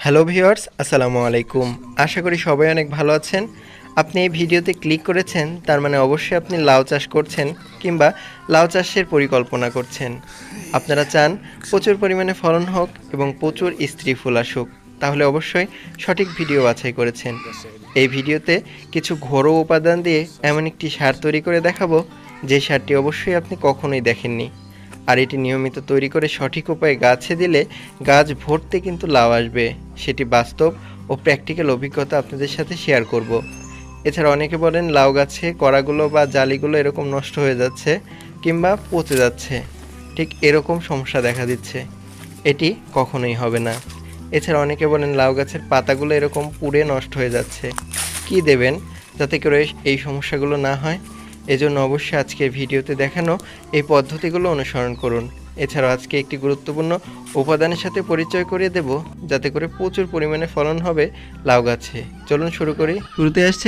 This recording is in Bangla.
হ্যালো ভিউয়ার্স, আসসালামু আলাইকুম। আশা করি সবাই অনেক ভালো আছেন। আপনি এই ভিডিওতে ক্লিক করেছেন, তার মানে অবশ্যই আপনি লাউ চাষ করছেন কিংবা লাউ চাষের পরিকল্পনা করছেন। আপনারা চান প্রচুর পরিমাণে ফলন হোক এবং প্রচুর স্ত্রী ফুল আসুক, তাহলে অবশ্যই সঠিক ভিডিও বাছাই করেছেন। এই ভিডিওতে কিছু ঘরোয়া উপাদান দিয়ে এমন একটি সার তৈরি করে দেখাবো, যে সারটি অবশ্যই আপনি কখনোই দেখেননি। আর এটি নিয়মিত তৈরি করে সঠিক উপায়ে গাছে দিলে গাছ ভর্তি কিন্তু লাউ আসবে। সেটি বাস্তব ও প্র্যাকটিক্যাল অভিজ্ঞতা আপনাদের সাথে শেয়ার করব। এছাড়া অনেকে বলেন লাউ গাছে কড়াগুলো বা জালিগুলো এরকম নষ্ট হয়ে যাচ্ছে কিংবা পচে যাচ্ছে, ঠিক এরকম সমস্যা দেখা দিচ্ছে। এটি কখনোই হবে না। এছাড়া অনেকে বলেন লাউ গাছের পাতাগুলো এরকম পুড়ে নষ্ট হয়ে যাচ্ছে। কি দেবেন যাতে করে এই সমস্যাগুলো না হয়? এজন্য অবশ্যই আজকের ভিডিওতে দেখানো এই পদ্ধতিগুলো অনুসরণ করুন। এছাড়াও আজকে একটি গুরুত্বপূর্ণ উপাদানের সাথে পরিচয় করিয়ে দেব, যাতে করে প্রচুর পরিমাণে ফলন হবে লাউ গাছে। চলুন শুরু করি। শুরুতে আসছে